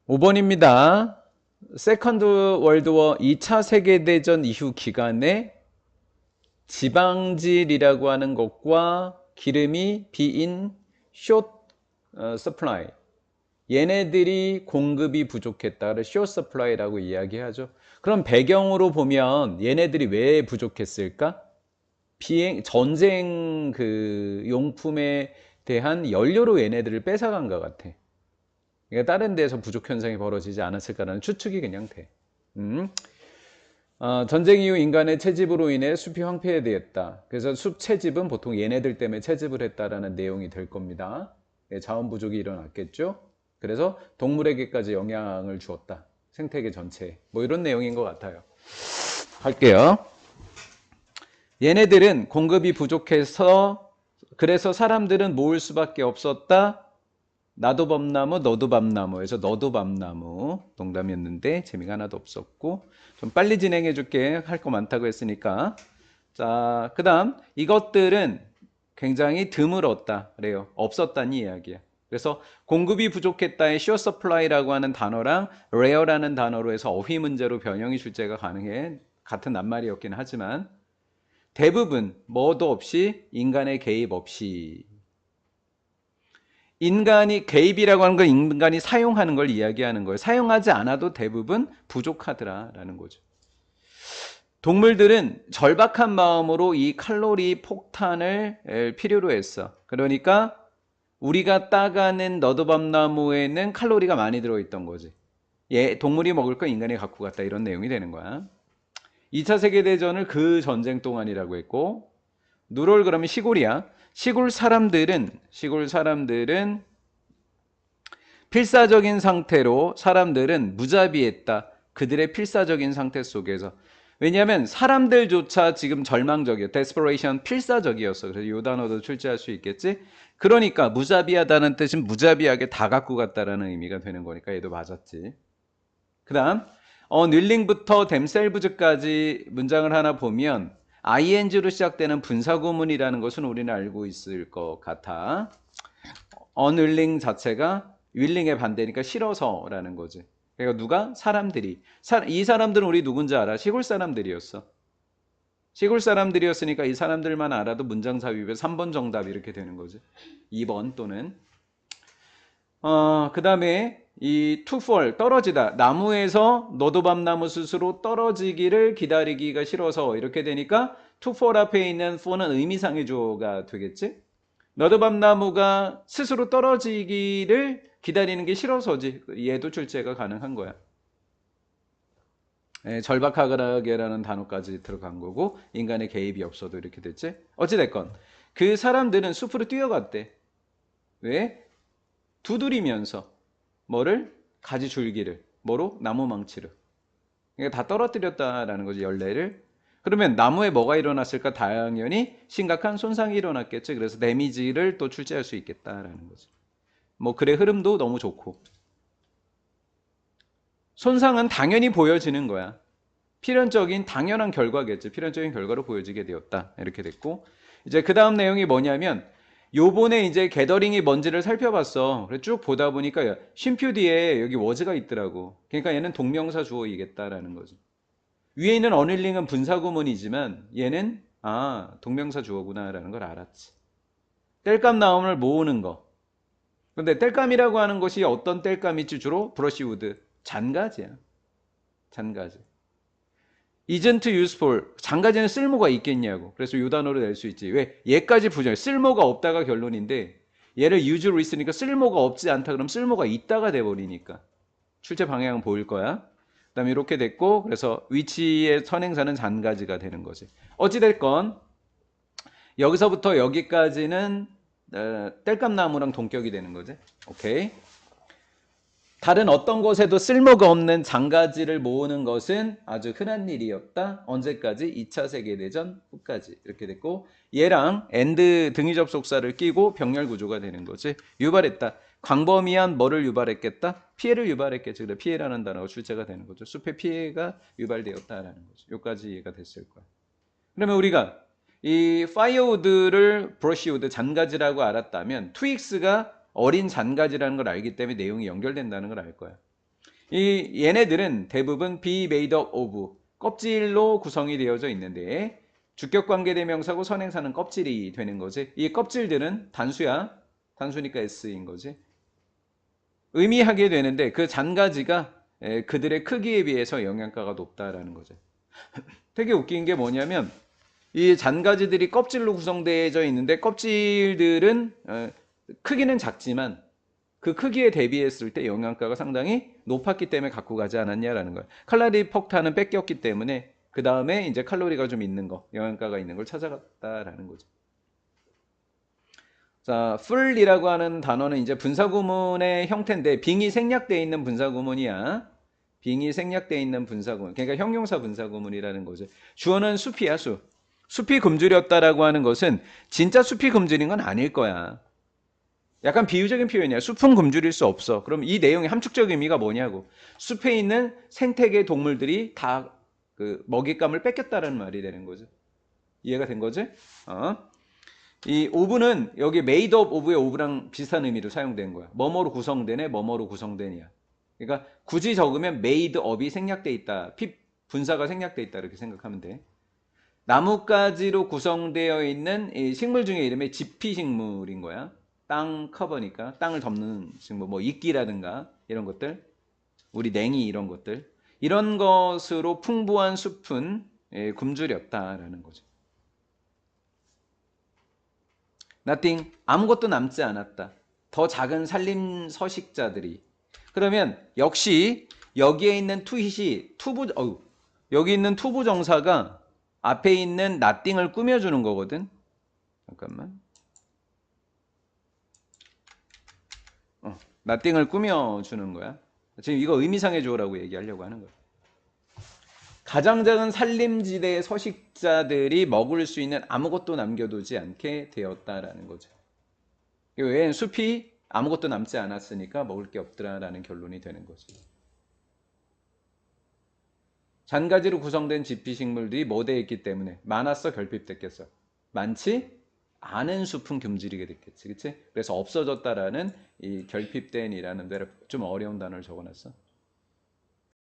5번입니다. 세컨드 월드워 2차 세계대전 이후 기간에 지방질이라고 하는 것과 기름이 비인 숏 서플라이, 얘네들이 공급이 부족했다. 그래서 숏 서플라이라고 이야기하죠. 그럼 배경으로 보면 얘네들이 왜 부족했을까? 전쟁 그 용품에 대한 연료로 얘네들을 뺏어간 것 같아. 그러니까 다른 데서 부족 현상이 벌어지지 않았을까라는 추측이 그냥 돼. 전쟁 이후 인간의 채집으로 인해 숲이 황폐해되었다. 그래서 숲 채집은 보통 얘네들 때문에 채집을 했다라는 내용이 될 겁니다. 자원 부족이 일어났겠죠. 그래서 동물에게까지 영향을 주었다. 생태계 전체에. 뭐 이런 내용인 것 같아요. 할게요. 얘네들은 공급이 부족해서 그래서 사람들은 모을 수밖에 없었다. 나도 밤나무 너도 밤나무에서 너도 밤나무 농담이었는데 재미가 하나도 없었고 좀 빨리 진행해 줄게. 할 거 많다고 했으니까. 자, 그 다음 이것들은 굉장히 드물었다 그래요. 없었다는 이야기야. 그래서 공급이 부족했다의 short supply라고 하는 단어랑 rare라는 단어로 해서 어휘 문제로 변형이 출제가 가능해. 같은 낱말이었긴 하지만 대부분 뭐도 없이 인간의 개입 없이. 인간이 개입이라고 하는 건 인간이 사용하는 걸 이야기하는 거예요. 사용하지 않아도 대부분 부족하더라라는 거죠. 동물들은 절박한 마음으로 이 칼로리 폭탄을 필요로 했어. 그러니까 우리가 따가는 너드밤나무에는 칼로리가 많이 들어있던 거지. 동물이 먹을 거 인간이 갖고 갔다 이런 내용이 되는 거야. 2차 세계대전을 그 전쟁 동안이라고 했고 누롤 그러면 시골이야. 시골 사람들은 필사적인 상태로 사람들은 무자비했다. 그들의 필사적인 상태 속에서. 왜냐하면 사람들조차 지금 절망적이야. desperation 필사적이었어. 그래서 이 단어도 출제할 수 있겠지. 그러니까 무자비하다는 뜻은 무자비하게 다 갖고 갔다라는 의미가 되는 거니까 얘도 맞았지. 그 다음 닐링부터 댐셀브즈까지 문장을 하나 보면 ing로 시작되는 분사구문이라는 것은 우리는 알고 있을 것 같아. unwilling 자체가 willing의 반대니까 싫어서라는 거지. 그러니까 누가? 사람들이. 이 사람들은 우리 누군지 알아? 시골 사람들이었어. 시골 사람들이었으니까 이 사람들만 알아도 문장 삽입에 3번 정답 이렇게 되는 거지. 2번 또는 그 다음에 이 to fall 떨어지다. 나무에서 너도밤나무 스스로 떨어지기를 기다리기가 싫어서 이렇게 되니까 to fall 앞에 있는 for는 의미상의 주어가 되겠지. 너도밤나무가 스스로 떨어지기를 기다리는 게 싫어서지. 얘도 출제가 가능한 거야. 절박하게라는 단어까지 들어간 거고 인간의 개입이 없어도 이렇게 됐지. 어찌됐건 그 사람들은 숲으로 뛰어갔대. 왜? 두드리면서 뭐를? 가지 줄기를 뭐로? 나무 망치로. 그러니까 다 떨어뜨렸다라는 거지 열매를. 그러면 나무에 뭐가 일어났을까? 당연히 심각한 손상이 일어났겠죠. 그래서 데미지를 또 출제할 수 있겠다라는 거죠. 뭐 글의 흐름도 너무 좋고 손상은 당연히 보여지는 거야. 필연적인 당연한 결과겠죠. 필연적인 결과로 보여지게 되었다. 이렇게 됐고 이제 그 다음 내용이 뭐냐면 요번에 이제 게더링이 뭔지를 살펴봤어. 그래서 쭉 보다 보니까 쉼표 뒤에 여기 워즈가 있더라고. 그러니까 얘는 동명사 주어이겠다라는 거죠. 위에 있는 어닐링은 분사구문이지만 얘는 동명사 주어구나라는 걸 알았지. 땔감 나옴을 모으는 거. 근데 땔감이라고 하는 것이 어떤 땔감이지? 주로 브러쉬우드. 잔가지야. 잔가지. isn't useful. 잔가지는 쓸모가 있겠냐고. 그래서 이 단어로 낼 수 있지. 왜? 얘까지 부정. 쓸모가 없다가 결론인데 얘를 use로 있으니까 쓸모가 없지 않다 그러면 쓸모가 있다가 돼버리니까. 출제 방향은 보일 거야. 그 다음에 이렇게 됐고 그래서 위치의 선행사는 잔가지가 되는 거지. 어찌됐건 여기서부터 여기까지는 땔감나무랑 동격이 되는 거지. 오케이. 다른 어떤 곳에도 쓸모가 없는 잔가지를 모으는 것은 아주 흔한 일이었다. 언제까지? 2차 세계대전 후까지. 이렇게 됐고 얘랑 and 등위 접속사를 끼고 병렬 구조가 되는 거지. 유발했다. 광범위한 뭐를 유발했겠다? 피해를 유발했겠지. 그래 피해라는 단어가 출제가 되는 거죠. 숲의 피해가 유발되었다라는 거죠. 여기까지 이해가 됐을 거야. 그러면 우리가 이 파이어우드를 브러쉬우드 잔가지라고 알았다면 트윅스가 어린 잔가지라는 걸 알기 때문에 내용이 연결된다는 걸 알 거야. 이 얘네들은 대부분 be made up of 껍질로 구성이 되어져 있는데 주격관계대명사고 선행사는 껍질이 되는 거지. 이 껍질들은 단수야. 단수니까 s인 거지. 의미하게 되는데 그 잔가지가 그들의 크기에 비해서 영양가가 높다라는 거죠. 되게 웃긴 게 뭐냐면 이 잔가지들이 껍질로 구성되어져 있는데 껍질들은 크기는 작지만 그 크기에 대비했을 때 영양가가 상당히 높았기 때문에 갖고 가지 않았냐라는 거예요. 칼로리 폭탄은 뺏겼기 때문에 그 다음에 이제 칼로리가 좀 있는 거, 영양가가 있는 걸 찾아갔다라는 거죠. 자, ful이라고 하는 단어는 이제 분사구문의 형태인데 빙이 생략되어 있는 분사구문이야. 빙이 생략되어 있는 분사구문. 그러니까 형용사 분사구문이라는 거죠. 주어는 숲이야, 숲. 숲이 굶주렸다라고 하는 것은 진짜 숲이 굶주린 건 아닐 거야. 약간 비유적인 표현이야. 숲은 굶주릴 수 없어. 그럼 이 내용의 함축적 의미가 뭐냐고. 숲에 있는 생태계 동물들이 다 그 먹잇감을 뺏겼다라는 말이 되는 거죠. 이해가 된 거지? 이 of는 여기 made up of의 of랑 비슷한 의미로 사용된 거야. 뭐뭐로 구성되네, 뭐뭐로 구성되냐. 그러니까 굳이 적으면 made up이 생략돼 있다. 분사가 생략돼 있다 이렇게 생각하면 돼. 나뭇가지로 구성되어 있는 이 식물 중에 이름이 지피식물인 거야. 땅 커버니까 땅을 덮는 식물, 뭐 이끼라든가 이런 것들, 우리 냉이 이런 것들, 이런 것으로 풍부한 숲은 굶주렸다라는 거죠. nothing, 아무것도 남지 않았다. 더 작은 산림 서식자들이. 그러면 역시 여기에 있는 투hit이 여기 있는 투부정사가 앞에 있는 nothing을 꾸며주는 거거든. 잠깐만. nothing을 꾸며주는 거야. 지금 이거 의미상의 주어라고 얘기하려고 하는 거야. 가장 작은 산림지대의 서식자들이 먹을 수 있는 아무것도 남겨두지 않게 되었다라는 거죠. 왜 숲이 아무것도 남지 않았으니까 먹을 게 없더라라는 결론이 되는 거지. 잔가지로 구성된 지피식물들이 뭐되어 있기 때문에 많았어, 결핍됐겠어? 많지 않은 숲은 굶주리게 됐겠지, 그치? 그래서 없어졌다라는 이 결핍된이라는 데를 좀 어려운 단어를 적어놨어.